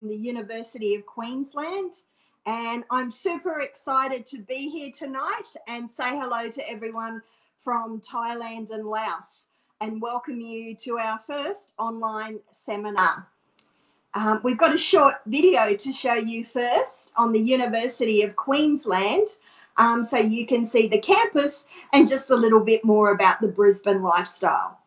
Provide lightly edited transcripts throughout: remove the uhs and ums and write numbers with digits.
the University of Queensland, and I'm super excited to be here tonight and say hello to everyone from Thailand and Laos and welcome you to our first online seminar. We've got a short video to show you first on the University of Queensland, so you can see the campus and just a little bit more about the Brisbane lifestyle.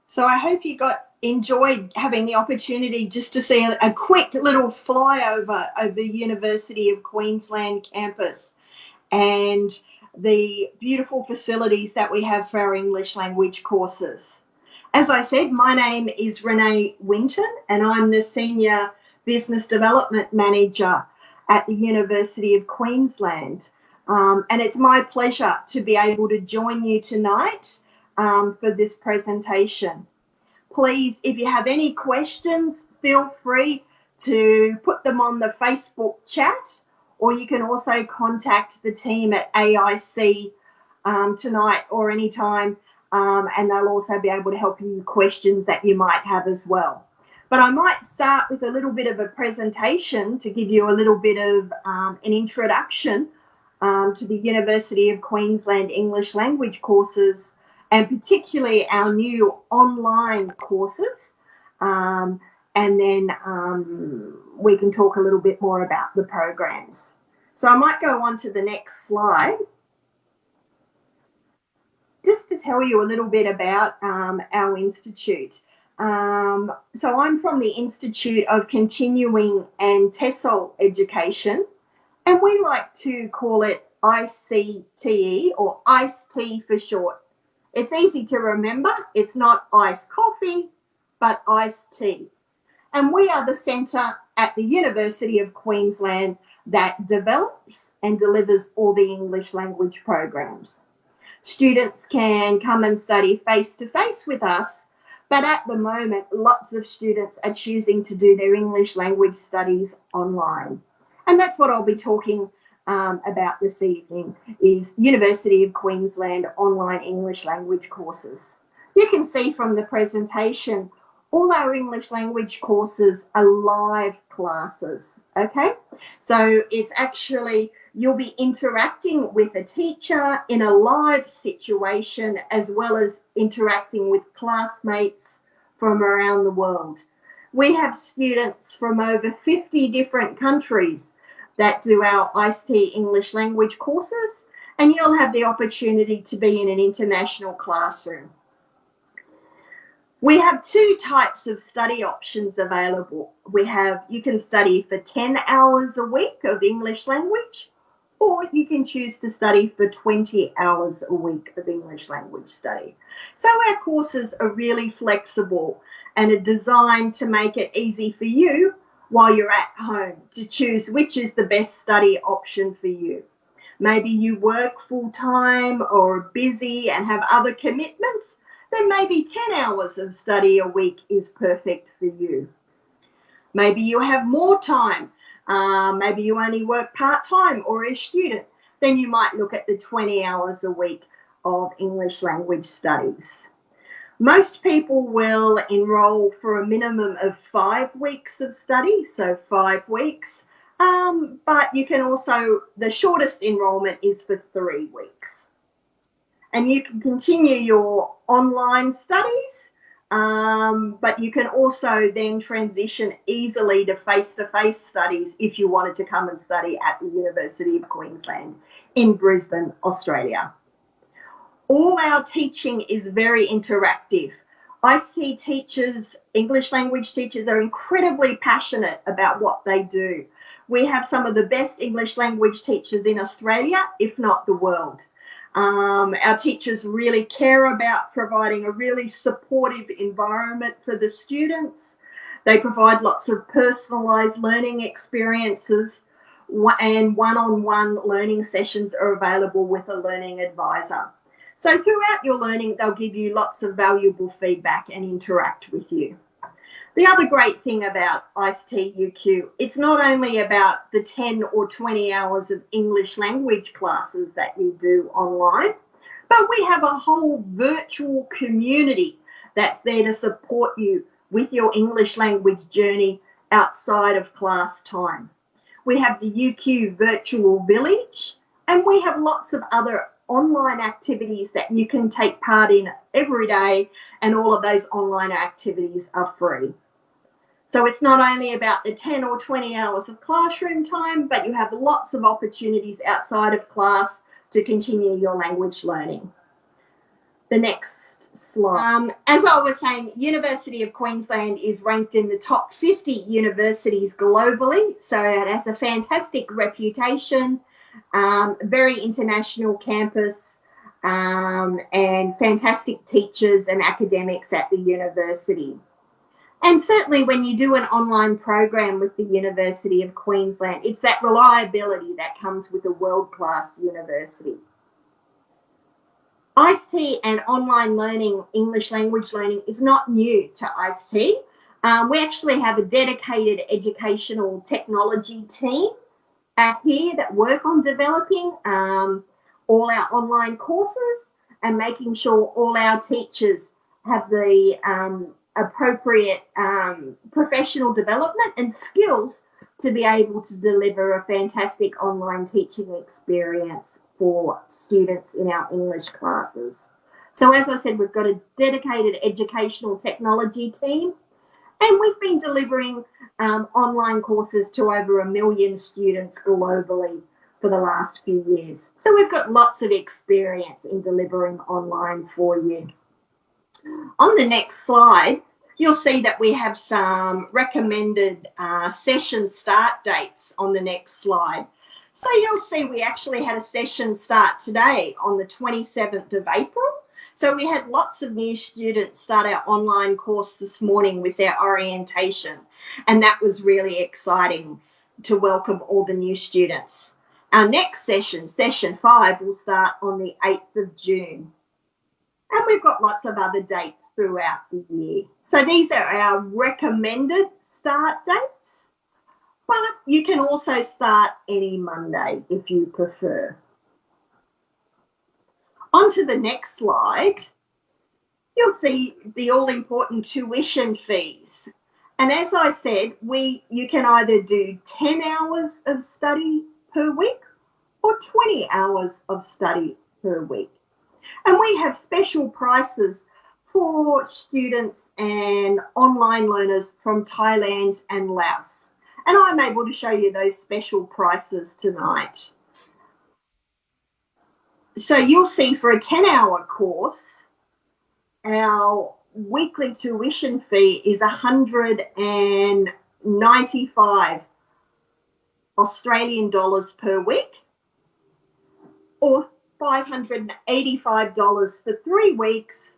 So I hope you enjoyed having the opportunity just to see a quick little flyover of the University of Queensland campus and the beautiful facilities that we have for our English language courses. As I said, my name is Renee Winton and I'm the Senior Business Development Manager at the University of Queensland. And it's my pleasure to be able to join you tonight for this presentation. Please, if you have any questions, feel free to put them on the Facebook chat, or you can also contact the team at AIC tonight or anytime, and they'll also be able to help you with questions that you might have as well. But I might start with a little bit of a presentation to give you a little bit of an introduction to the University of Queensland English language courses, and particularly our new online courses. And then we can talk a little bit more about the programs. So I might go on to the next slide. Just to tell you a little bit about our institute. So I'm from the Institute of Continuing and TESOL Education, and we like to call it ICTE, or ICE for short. It's easy to remember. It's not iced coffee, but iced tea. And we are the centre at the University of Queensland that develops and delivers all the English language programs. Students can come and study face-to-face with us, but at the moment, lots of students are choosing to do their English language studies online. And that's what I'll be talking about this evening, is University of Queensland online English language courses. You can see from the presentation, all our English language courses are live classes, okay? So it's actually, you'll be interacting with a teacher in a live situation, as well as interacting with classmates from around the world. We have students from over 50 different countries that do our ICTE English language courses, and you'll have the opportunity to be in an international classroom. We have two types of study options available. You can study for 10 hours a week of English language, or you can choose to study for 20 hours a week of English language study. So our courses are really flexible and are designed to make it easy for you while you're at home to choose which is the best study option for you. Maybe you work full-time or are busy and have other commitments, then maybe 10 hours of study a week is perfect for you. Maybe you have more time, maybe you only work part-time or a student, then you might look at the 20 hours a week of English language studies. Most people will enrol for a minimum of 5 weeks of study, so 5 weeks, but you can also, the shortest enrolment is for 3 weeks. And you can continue your online studies, but you can also then transition easily to face-to-face studies if you wanted to come and study at the University of Queensland in Brisbane, Australia. All our teaching is very interactive. ICT teachers, English language teachers, are incredibly passionate about what they do. We have some of the best English language teachers in Australia, if not the world. Our teachers really care about providing a really supportive environment for the students. They provide lots of personalised learning experiences, and one-on-one learning sessions are available with a learning advisor. So throughout your learning, they'll give you lots of valuable feedback and interact with you. The other great thing about ICTE UQ, it's not only about the 10 or 20 hours of English language classes that you do online, but we have a whole virtual community that's there to support you with your English language journey outside of class time. We have the UQ Virtual Village, and we have lots of other online activities that you can take part in every day, and all of those online activities are free. So it's not only about the 10 or 20 hours of classroom time, but you have lots of opportunities outside of class to continue your language learning. The next slide. As I was saying, University of Queensland is ranked in the top 50 universities globally, so it has a fantastic reputation, very international campus, and fantastic teachers and academics at the university. And certainly when you do an online program with the University of Queensland, it's that reliability that comes with a world-class university. ICTE and online learning, English language learning, is not new to ICTE. We actually have a dedicated educational technology team here that work on developing all our online courses and making sure all our teachers have the appropriate professional development and skills to be able to deliver a fantastic online teaching experience for students in our English classes. So as I said, we've got a dedicated educational technology team, and we've been delivering online courses to over 1 million students globally for the last few years. So we've got lots of experience in delivering online for you. On the next slide, you'll see that we have some recommended session start dates on the next slide. So you'll see we actually had a session start today on the 27th of April. So we had lots of new students start our online course this morning with their orientation, and that was really exciting to welcome all the new students. Our next session, session 5, will start on the 8th of June. And we've got lots of other dates throughout the year. So these are our recommended start dates, but you can also start any Monday if you prefer. On to the next slide, you'll see the all-important tuition fees. And as I said, you can either do 10 hours of study per week or 20 hours of study per week. And we have special prices for students and online learners from Thailand and Laos. And I'm able to show you those special prices tonight. So you'll see for a 10-hour course, our weekly tuition fee is 195 Australian dollars per week, or $585 for 3 weeks,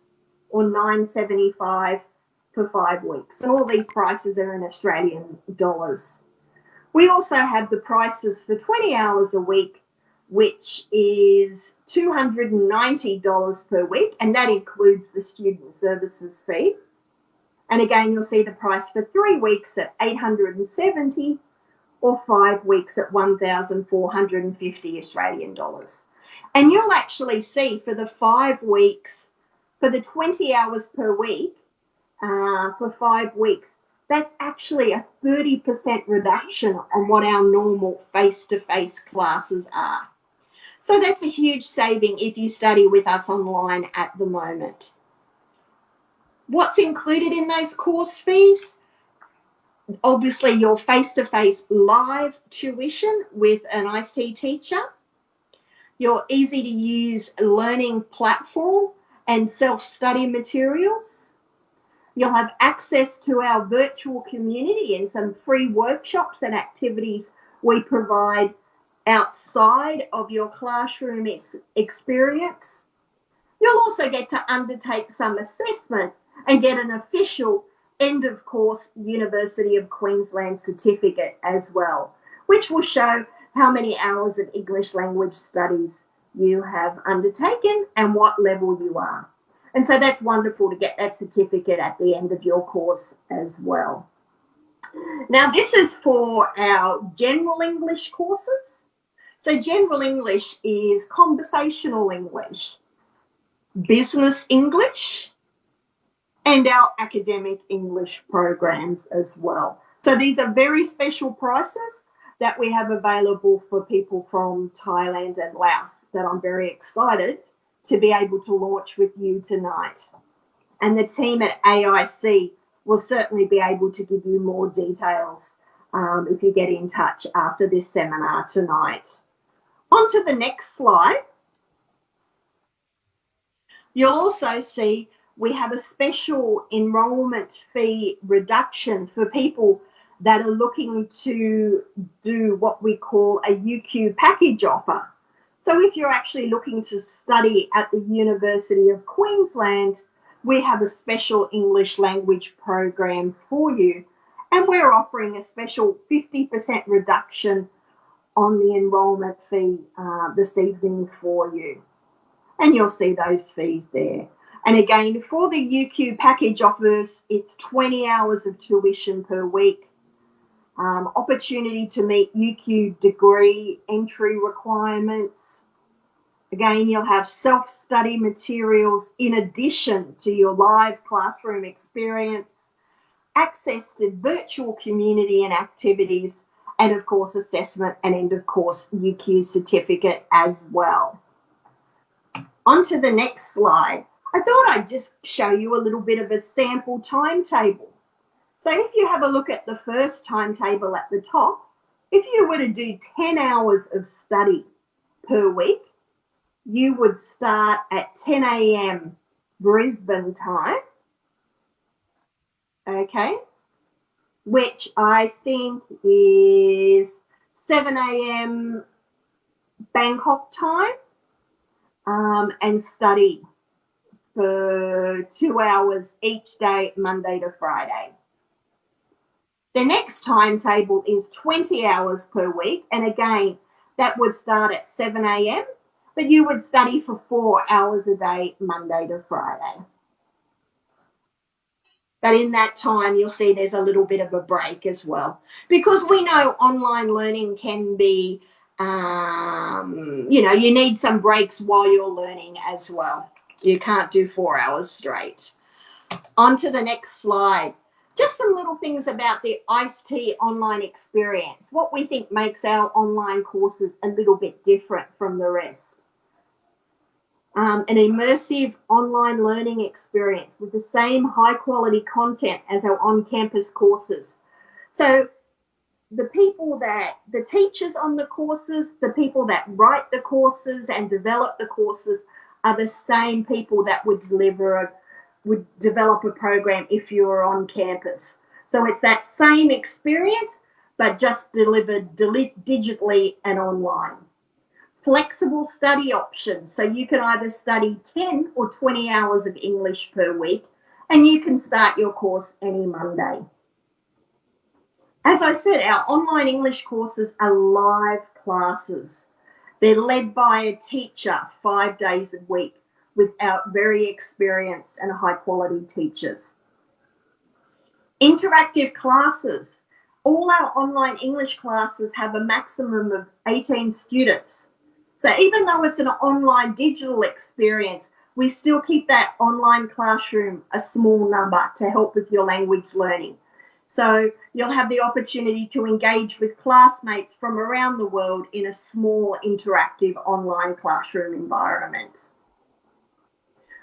or $975 for 5 weeks. And all these prices are in Australian dollars. We also have the prices for 20 hours a week, which is $290 per week, and that includes the student services fee. And again, you'll see the price for 3 weeks at $870, or 5 weeks at 1,450 Australian dollars. And you'll actually see for the 5 weeks, for the 20 hours per week, for 5 weeks, that's actually a 30% reduction on what our normal face-to-face classes are. So that's a huge saving if you study with us online at the moment. What's included in those course fees? Obviously, your face-to-face live tuition with an ICT teacher, your easy-to-use learning platform and self-study materials. You'll have access to our virtual community and some free workshops and activities we provide outside of your classroom experience. You'll also get to undertake some assessment and get an official end of course University of Queensland certificate as well, which will show how many hours of English language studies you have undertaken and what level you are. And so that's wonderful to get that certificate at the end of your course as well. Now, this is for our general English courses. So general English is conversational English, business English, and our academic English programs as well. So these are very special prices that we have available for people from Thailand and Laos that I'm very excited to be able to launch with you tonight. And the team at AIC will certainly be able to give you more details if you get in touch after this seminar tonight. On to the next slide. You'll also see we have a special enrolment fee reduction for people that are looking to do what we call a UQ package offer. So if you're actually looking to study at the University of Queensland, we have a special English language program for you, and we're offering a special 50% reduction on the enrolment fee this evening for you. And you'll see those fees there. And again, for the UQ package offers, it's 20 hours of tuition per week, opportunity to meet UQ degree entry requirements. Again, you'll have self-study materials in addition to your live classroom experience, access to virtual community and activities, and of course, assessment and end of course UQ certificate as well. On to the next slide. I thought I'd just show you a little bit of a sample timetable. So if you have a look at the first timetable at the top, if you were to do 10 hours of study per week, you would start at 10 a.m. Brisbane time, okay, which I think is 7 a.m. Bangkok time, and study for 2 hours each day, Monday to Friday. The next timetable is 20 hours per week, and again, that would start at 7 a.m., but you would study for 4 hours a day, Monday to Friday. But in that time, you'll see there's a little bit of a break as well, because we know online learning can be, you need some breaks while you're learning as well. You can't do 4 hours straight. On to the next slide. Just some little things about the ICTE online experience, what we think makes our online courses a little bit different from the rest. An immersive online learning experience with the same high quality content as our on-campus courses. So the teachers on the courses, the people that write the courses and develop the courses are the same people that would develop a program if you were on campus. So it's that same experience, but just delivered digitally and online. Flexible study options, so you can either study 10 or 20 hours of English per week, and you can start your course any Monday. As I said, our online English courses are live classes. They're led by a teacher 5 days a week with our very experienced and high-quality teachers. Interactive classes. All our online English classes have a maximum of 18 students. So even though it's an online digital experience, we still keep that online classroom a small number to help with your language learning. So you'll have the opportunity to engage with classmates from around the world in a small interactive online classroom environment.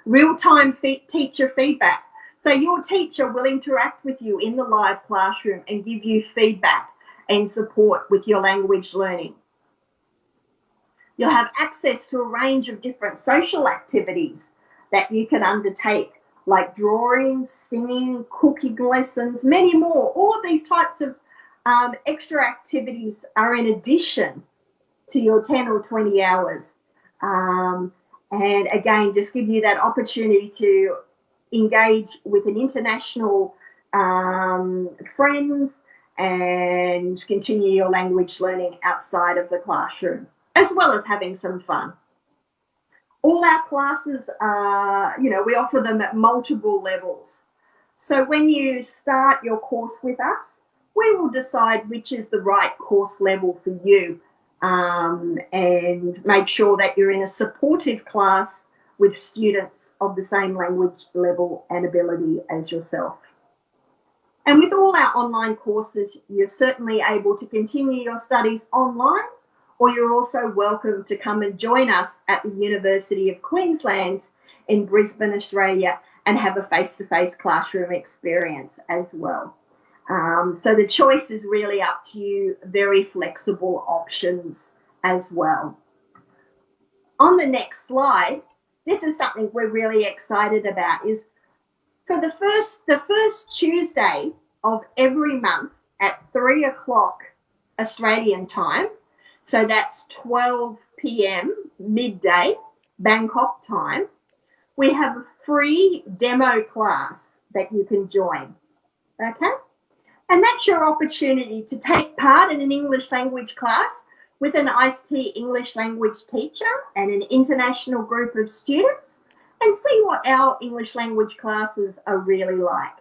Real-time teacher feedback. So your teacher will interact with you in the live classroom and give you feedback and support with your language learning. You'll have access to a range of different social activities that you can undertake, like drawing, singing, cooking lessons, many more. All of these types of extra activities are in addition to your 10 or 20 hours. And again, just give you that opportunity to engage with an international friends and continue your language learning outside of the classroom, as well as having some fun. All our classes are, we offer them at multiple levels. So when you start your course with us, we will decide which is the right course level for you, and make sure that you're in a supportive class with students of the same language level and ability as yourself. And with all our online courses, you're certainly able to continue your studies online, or you're also welcome to come and join us at the University of Queensland in Brisbane, Australia, and have a face-to-face classroom experience as well. So the choice is really up to you, very flexible options as well. On the next slide, this is something we're really excited about, is for the first Tuesday of every month at 3 o'clock Australian time, so that's 12 p.m. midday Bangkok time, we have a free demo class that you can join, okay? And that's your opportunity to take part in an English language class with an ICTE English language teacher and an international group of students, and see what our English language classes are really like.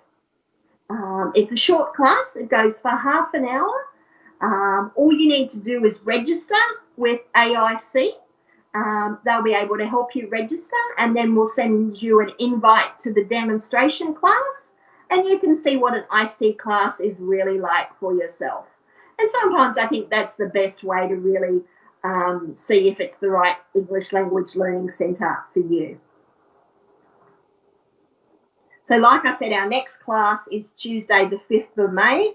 It's a short class. It goes for half an hour. All you need to do is register with AIC. They'll be able to help you register, and then we'll send you an invite to the demonstration class, and you can see what an ICT class is really like for yourself. And sometimes I think that's the best way to really see if it's the right English language learning centre for you. So like I said, our next class is Tuesday the 5th of May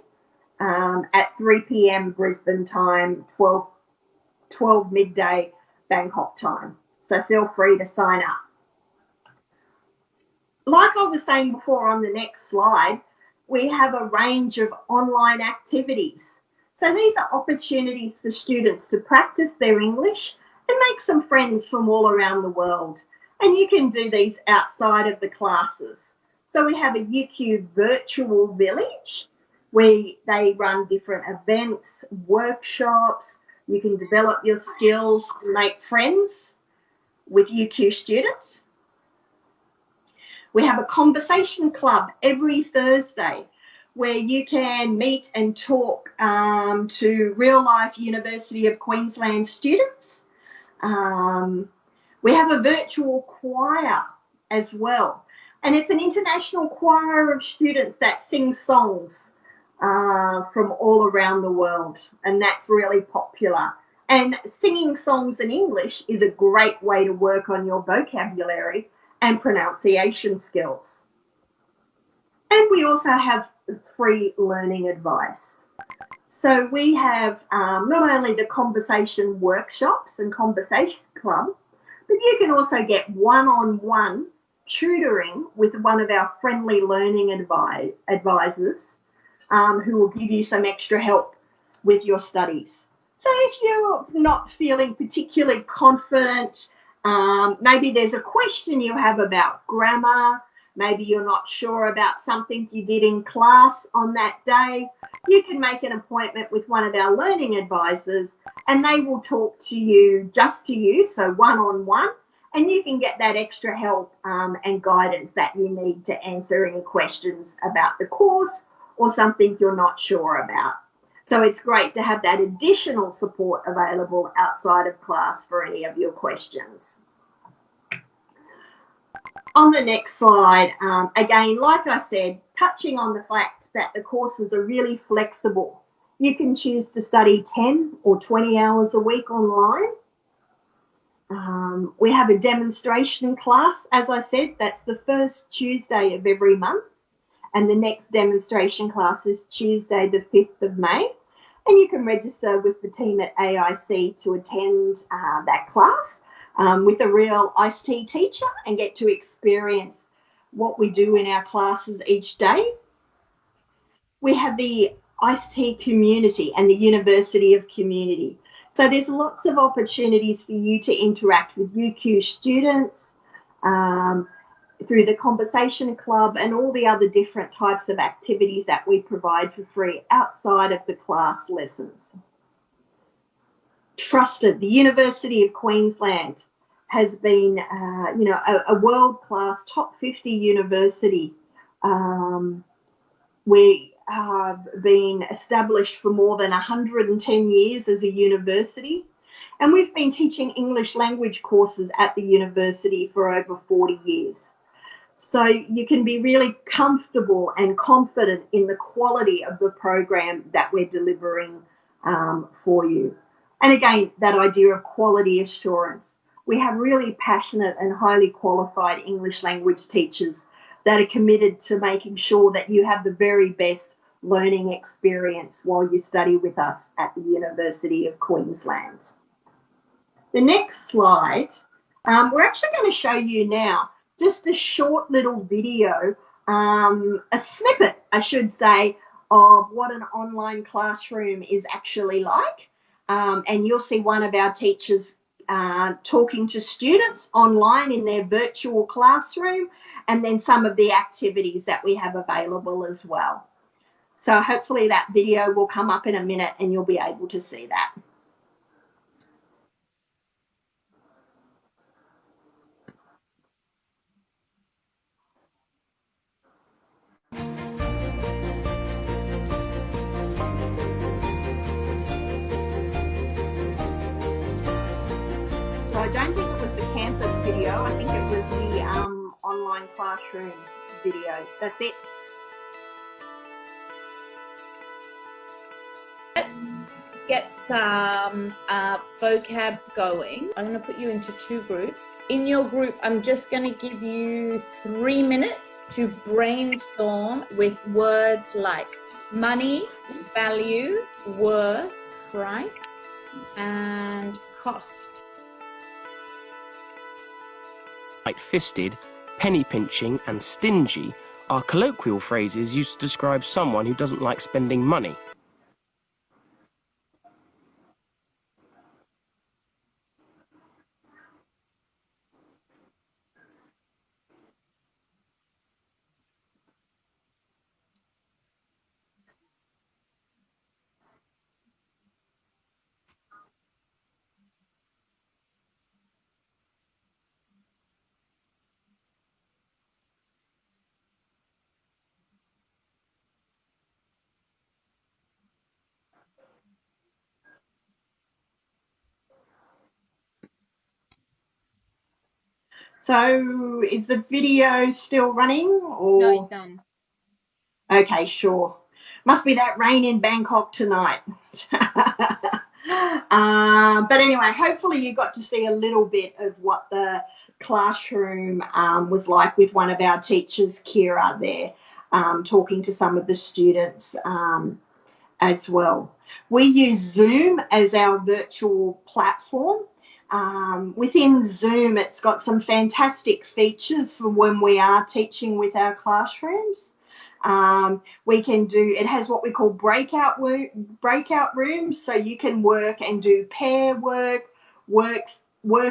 at 3 p.m. Brisbane time, 12 midday Bangkok time. So feel free to sign up. Like I was saying before on the next slide, we have a range of online activities. So these are opportunities for students to practice their English and make some friends from all around the world. And you can do these outside of the classes. So we have a UQ virtual village where they run different events, workshops. You can develop your skills and make friends with UQ students. We have a conversation club every Thursday where you can meet and talk to real-life University of Queensland students. We have a virtual choir as well, and it's an international choir of students that sing songs from all around the world, and that's really popular. And singing songs in English is a great way to work on your vocabulary and pronunciation skills. And we also have free learning advice. So we have not only the conversation workshops and conversation club, but you can also get one-on-one tutoring with one of our friendly learning advisors who will give you some extra help with your studies. So if you're not feeling particularly confident, maybe there's a question you have about grammar, maybe you're not sure about something you did in class on that day, you can make an appointment with one of our learning advisors and they will talk to you, just to you, so one-on-one, and you can get that extra help and guidance that you need to answer any questions about the course or something you're not sure about. So it's great to have that additional support available outside of class for any of your questions. On the next slide, again, like I said, touching on the fact that the courses are really flexible. You can choose to study 10 or 20 hours a week online. We have a demonstration class, as I said, that's the first Tuesday of every month. And the next demonstration class is Tuesday the 5th of May. And you can register with the team at AIC to attend that class with a real ICT teacher and get to experience what we do in our classes each day. We have the ICTE community and the University of Community. So there's lots of opportunities for you to interact with UQ students through the Conversation Club and all the other different types of activities that we provide for free outside of the class lessons. Trusted, the University of Queensland has been, a world-class top 50 university. We have been established for more than 110 years as a university, and we've been teaching English language courses at the university for over 40 years. So you can be really comfortable and confident in the quality of the program that we're delivering for you. And again, that idea of quality assurance. We have really passionate and highly qualified English language teachers that are committed to making sure that you have the very best learning experience while you study with us at the University of Queensland. The next slide, we're actually going to show you now just a short little video, a snippet, I should say, of what an online classroom is actually like. And you'll see one of our teachers talking to students online in their virtual classroom, and then some of the activities that we have available as well. So hopefully that video will come up in a minute and you'll be able to see that. So I don't think it was the campus video. I think it was the online classroom video. That's it. Let's get some vocab going. I'm going to put you into two groups. In your group, I'm just going to give you 3 minutes to brainstorm with words like money, value, worth, price, and cost. Tight-fisted, penny-pinching, and stingy are colloquial phrases used to describe someone who doesn't like spending money. So is the video still running? Or? No, it's done. Okay, sure. Must be that rain in Bangkok tonight. But anyway, hopefully you got to see a little bit of what the classroom was like with one of our teachers, Kira, there, talking to some of the students as well. We use Zoom as our virtual platform. Within Zoom, it's got some fantastic features for when we are teaching with our classrooms. It has what we call breakout rooms, so you can work and do pair work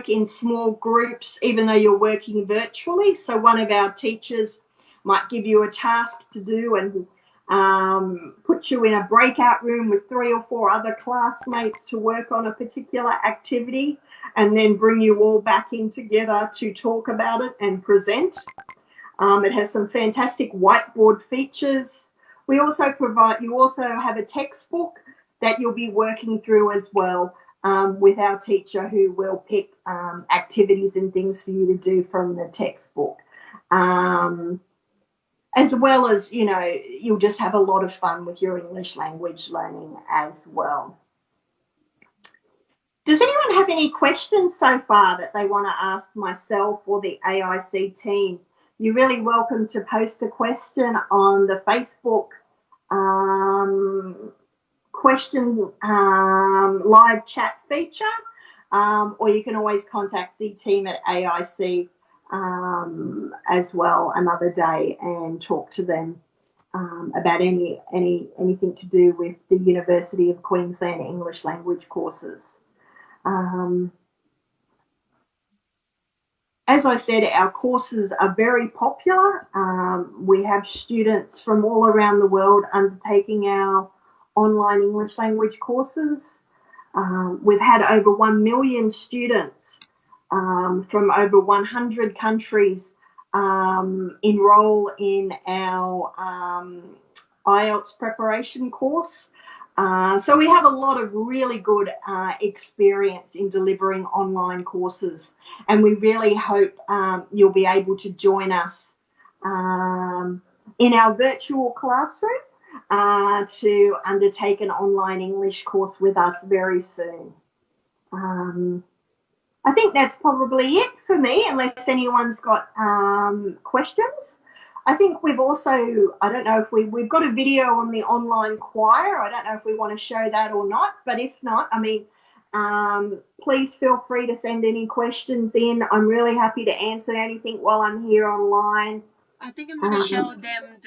in small groups, even though you're working virtually. So one of our teachers might give you a task to do and put you in a breakout room with 3 or 4 other classmates to work on a particular activity, and then bring you all back in together to talk about it and present. It has some fantastic whiteboard features. You also have a textbook that you'll be working through as well with our teacher, who will pick activities and things for you to do from the textbook. As well as, you'll just have a lot of fun with your English language learning as well. Does anyone have any questions so far that they want to ask myself or the AIC team? You're really welcome to post a question on the Facebook question live chat feature, or you can always contact the team at AIC as well another day and talk to them about anything to do with the University of Queensland English language courses. As I said, our courses are very popular. We have students from all around the world undertaking our online English language courses. We've had over 1 million students from over 100 countries enroll in our IELTS preparation course. So we have a lot of really good experience in delivering online courses, and we really hope you'll be able to join us in our virtual classroom to undertake an online English course with us very soon. I think that's probably it for me, unless anyone's got questions. I think we've also, I don't know if we've got a video on the online choir. I don't know if we want to show that or not, but if not, I mean, please feel free to send any questions in. I'm really happy to answer anything while I'm here online. I think I'm going to show them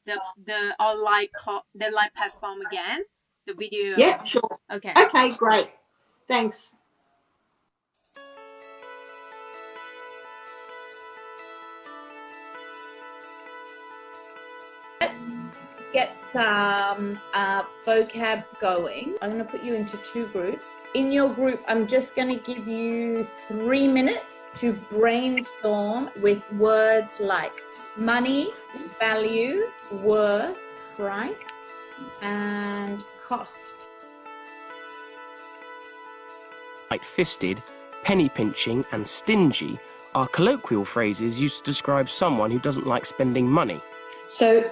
the online the live platform again, the video. Yeah, sure. Okay. Okay, great. Thanks. Let's get some vocab going. I'm going to put you into two groups. In your group, I'm just going to give you 3 minutes to brainstorm with words like money, value, worth, price, and cost. Tight-fisted, penny-pinching and stingy are colloquial phrases used to describe someone who doesn't like spending money. So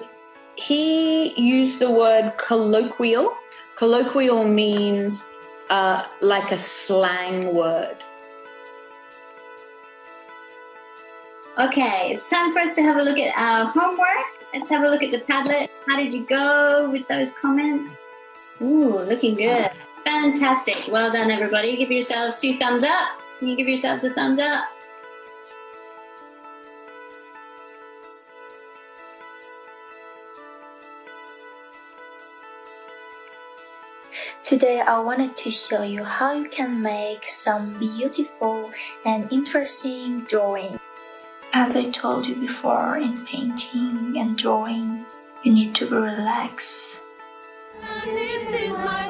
he used the word colloquial. Colloquial means like a slang word. Okay, it's time for us to have a look at our homework. Let's have a look at the Padlet. How did you go with those comments? Ooh, looking good. Fantastic. Well done, everybody. Give yourselves 2 thumbs up. Can you give yourselves a thumbs up? Today I wanted to show you how you can make some beautiful and interesting drawing. As I told you before, in painting and drawing, you need to be relaxed. This is my